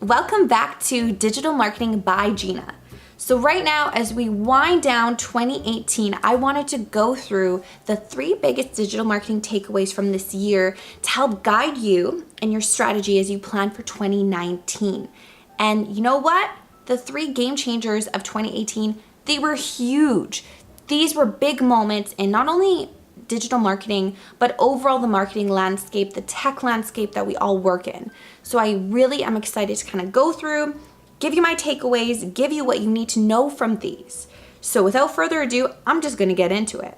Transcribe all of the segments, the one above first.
Welcome back to Digital Marketing by Gina. So right now, as we wind down 2018, I wanted to go through the 3 biggest digital marketing takeaways from this year to help guide you in your strategy as you plan for 2019. And you know what? The 3 game changers of 2018, they were huge. These were big moments in not only digital marketing, but overall the marketing landscape, the tech landscape that we all work in. So I really am excited to kind of go through, give you my takeaways, give you what you need to know from these. So without further ado, I'm just going to get into it.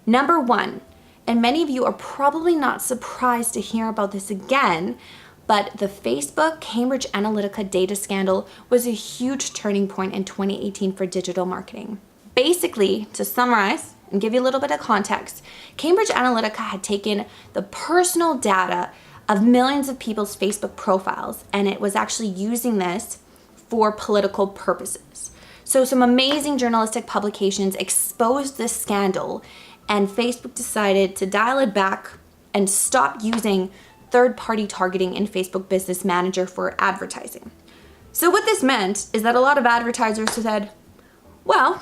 Number 1, and many of you are probably not surprised to hear about this again, but the Facebook Cambridge Analytica data scandal was a huge turning point in 2018 for digital marketing. Basically, to summarize and give you a little bit of context, Cambridge Analytica had taken the personal data of millions of people's Facebook profiles, and it was actually using this for political purposes. So some amazing journalistic publications exposed this scandal, and Facebook decided to dial it back and stop using third-party targeting in Facebook Business Manager for advertising. So what this meant is that a lot of advertisers said, well,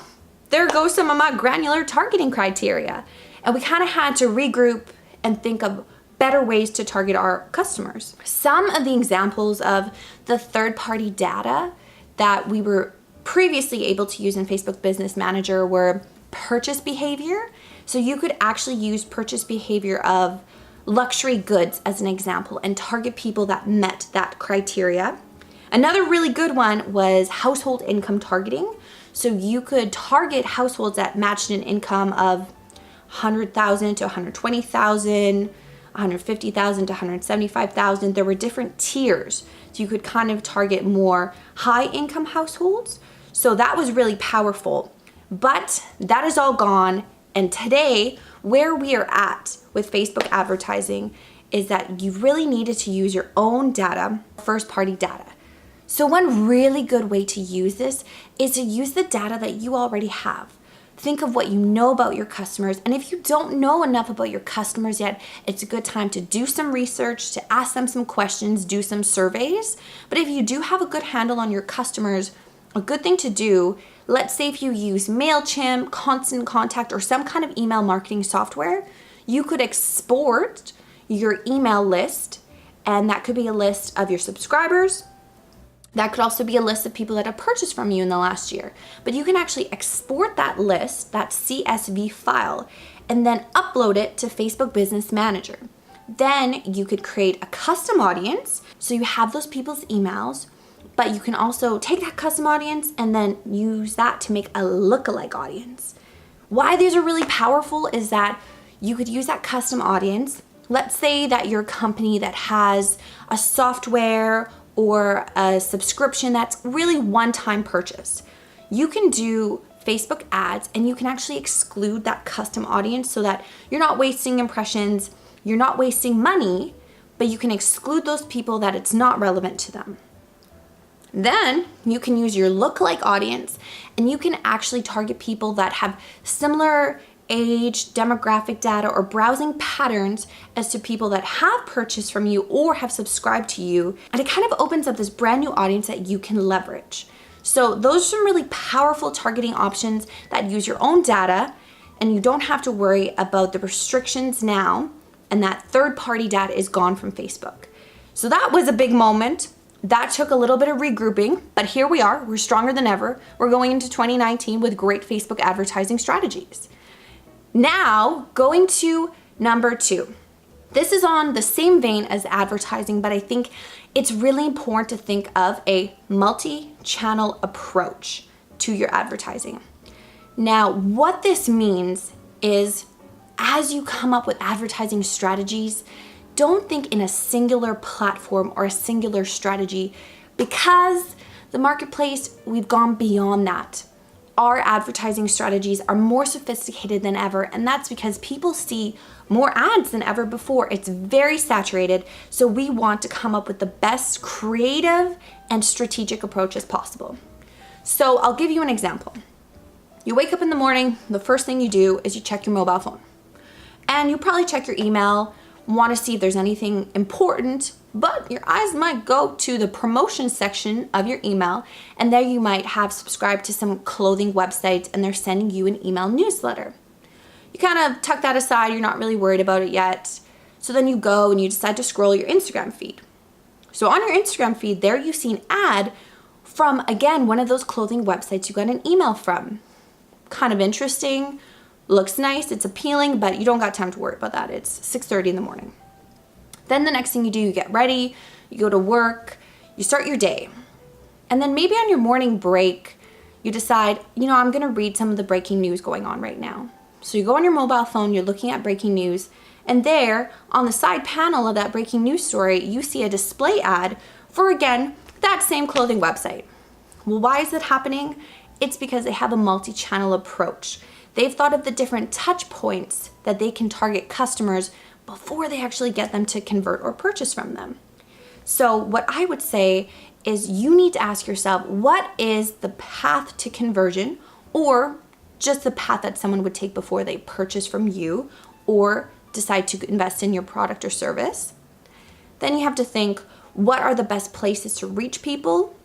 there goes some of my granular targeting criteria. And we kind of had to regroup and think of better ways to target our customers. Some of the examples of the third-party data that we were previously able to use in Facebook Business Manager were purchase behavior. So you could actually use purchase behavior of luxury goods as an example and target people that met that criteria. Another really good one was household income targeting. So you could target households that matched an income of 100,000 to 120,000, 150,000 to 175,000. There were different tiers. So you could kind of target more high income households. So that was really powerful. But that is all gone. And today, where we are at with Facebook advertising is that you really needed to use your own data, first party data. So one really good way to use this is to use the data that you already have. Think of what you know about your customers, and if you don't know enough about your customers yet, it's a good time to do some research, to ask them some questions, do some surveys. But if you do have a good handle on your customers, a good thing to do, let's say if you use MailChimp, Constant Contact, or some kind of email marketing software, you could export your email list, and that could be a list of your subscribers. That could also be a list of people that have purchased from you in the last year. But you can actually export that list, that CSV file, and then upload it to Facebook Business Manager. Then you could create a custom audience, so you have those people's emails, but you can also take that custom audience and then use that to make a lookalike audience. Why these are really powerful is that you could use that custom audience. Let's say that you're a company that has a software or a subscription that's really one-time purchase. You can do Facebook ads and you can actually exclude that custom audience so that you're not wasting impressions, you're not wasting money, but you can exclude those people that it's not relevant to them. Then you can use your lookalike audience and you can actually target people that have similar age, demographic data, or browsing patterns as to people that have purchased from you or have subscribed to you. And it kind of opens up this brand new audience that you can leverage. So those are some really powerful targeting options that use your own data, and you don't have to worry about the restrictions now, and that third-party data is gone from Facebook. So that was a big moment. That took a little bit of regrouping, but here we are. We're stronger than ever. We're going into 2019 with great Facebook advertising strategies. Now, going to number 2. This is on the same vein as advertising, but I think it's really important to think of a multi-channel approach to your advertising. Now, what this means is as you come up with advertising strategies, don't think in a singular platform or a singular strategy, because the marketplace, we've gone beyond that. Our advertising strategies are more sophisticated than ever, and that's because people see more ads than ever before. It's very saturated, so we want to come up with the best creative and strategic approaches possible. So I'll give you an example. You wake up in the morning, the first thing you do is you check your mobile phone. And you probably check your email, want to see if there's anything important But your eyes might go to the promotion section of your email, and there you might have subscribed to some clothing websites and they're sending you an email newsletter. You kind of tuck that aside, you're not really worried about it yet. So then you go and you decide to scroll your Instagram feed. So on your Instagram feed, there you see an ad from, again, one of those clothing websites you got an email from. Kind of interesting, looks nice, it's appealing, but you don't got time to worry about that. It's 6:30 in the morning. Then the next thing you do, you get ready, you go to work, you start your day. And then maybe on your morning break, you decide, I'm gonna read some of the breaking news going on right now. So you go on your mobile phone, you're looking at breaking news, and there on the side panel of that breaking news story, you see a display ad for, again, that same clothing website. Well, why is it happening? It's because they have a multi-channel approach. They've thought of the different touch points that they can target customers before they actually get them to convert or purchase from them. So what I would say is you need to ask yourself, what is the path to conversion, or just the path that someone would take before they purchase from you or decide to invest in your product or service? Then you have to think, what are the best places to reach people?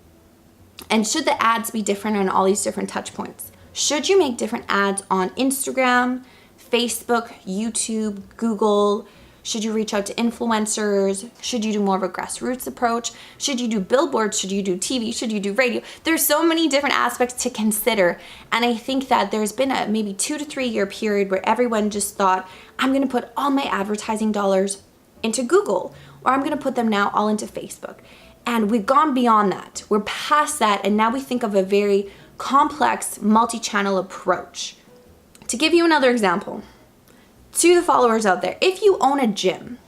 And should the ads be different on all these different touch points? Should you make different ads on Instagram, Facebook, YouTube, Google? Should you reach out to influencers? Should you do more of a grassroots approach? Should you do billboards? Should you do TV? Should you do radio? There's so many different aspects to consider. And I think that there's been a maybe 2 to 3 year period where everyone just thought, I'm gonna put all my advertising dollars into Google, or I'm gonna put them now all into Facebook. And we've gone beyond that. We're past that, and now we think of a very complex multi-channel approach. To give you another example, to the followers out there, if you own a gym,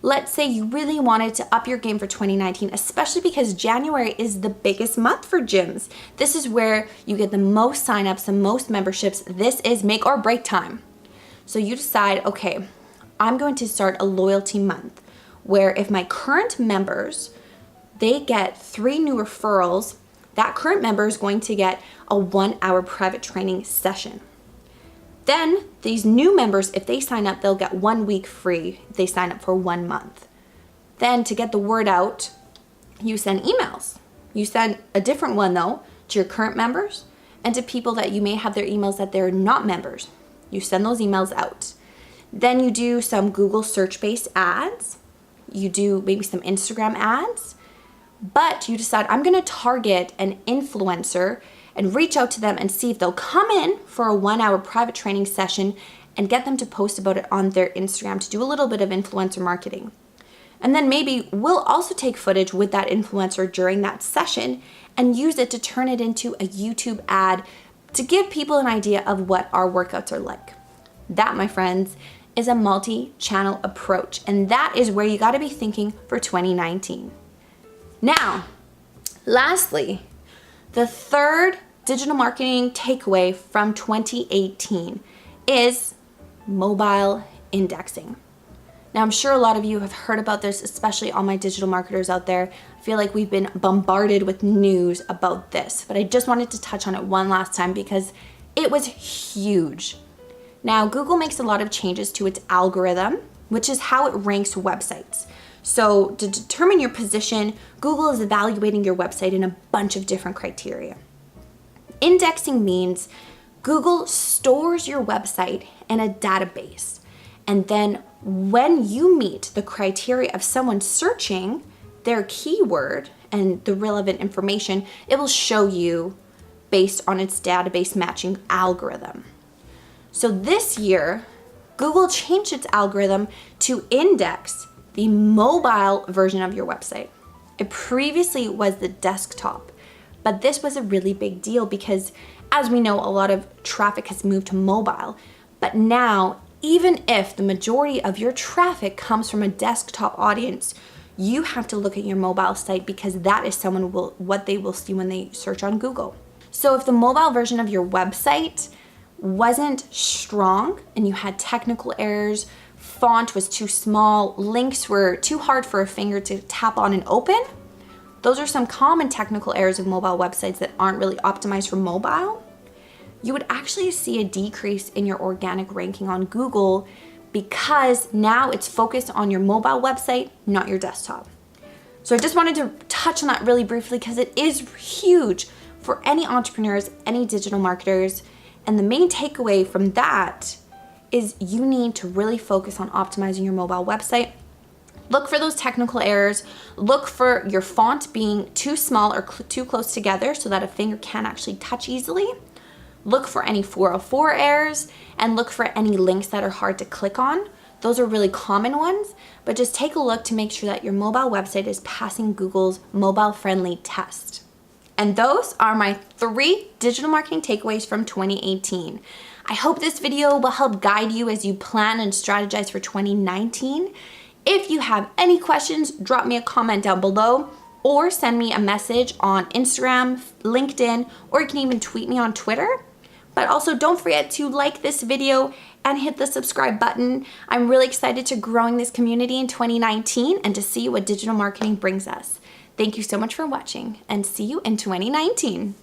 let's say you really wanted to up your game for 2019, especially because January is the biggest month for gyms. This is where you get the most signups, the most memberships. This is make or break time. So you decide, okay, I'm going to start a loyalty month where if my current members, they get 3 new referrals, that current member is going to get a 1-hour private training session. Then these new members, if they sign up, they'll get 1 week free if they sign up for 1 month. Then to get the word out, you send emails. You send a different one though to your current members and to people that you may have their emails that they're not members. You send those emails out. Then you do some Google search-based ads. You do maybe some Instagram ads. But you decide, I'm gonna target an influencer and reach out to them and see if they'll come in for a 1-hour private training session and get them to post about it on their Instagram to do a little bit of influencer marketing. And then maybe we'll also take footage with that influencer during that session and use it to turn it into a YouTube ad to give people an idea of what our workouts are like. That, my friends, is a multi-channel approach, and that is where you gotta be thinking for 2019. Now, lastly, the third digital marketing takeaway from 2018 is mobile indexing. Now, I'm sure a lot of you have heard about this, especially all my digital marketers out there. I feel like we've been bombarded with news about this, but I just wanted to touch on it one last time because it was huge. Now, Google makes a lot of changes to its algorithm, which is how it ranks websites. So to determine your position, Google is evaluating your website in a bunch of different criteria. Indexing means Google stores your website in a database. And then when you meet the criteria of someone searching their keyword and the relevant information, it will show you based on its database matching algorithm. So this year, Google changed its algorithm to index the mobile version of your website. It previously was the desktop, but this was a really big deal because, as we know, a lot of traffic has moved to mobile. But now, even if the majority of your traffic comes from a desktop audience, you have to look at your mobile site because that is what they will see when they search on Google. So if the mobile version of your website wasn't strong and you had technical errors, font was too small, links were too hard for a finger to tap on and open, those are some common technical errors of mobile websites that aren't really optimized for mobile, you would actually see a decrease in your organic ranking on Google because now it's focused on your mobile website, not your desktop. So I just wanted to touch on that really briefly because it is huge for any entrepreneurs, any digital marketers. And the main takeaway from that is you need to really focus on optimizing your mobile website. Look for those technical errors. Look for your font being too small or too close together so that a finger can't actually touch easily. Look for any 404 errors and look for any links that are hard to click on. Those are really common ones, but just take a look to make sure that your mobile website is passing Google's mobile-friendly test. And those are my 3 digital marketing takeaways from 2018. I hope this video will help guide you as you plan and strategize for 2019. If you have any questions, drop me a comment down below or send me a message on Instagram, LinkedIn, or you can even tweet me on Twitter. But also don't forget to like this video and hit the subscribe button. I'm really excited to growing this community in 2019 and to see what digital marketing brings us. Thank you so much for watching and see you in 2019.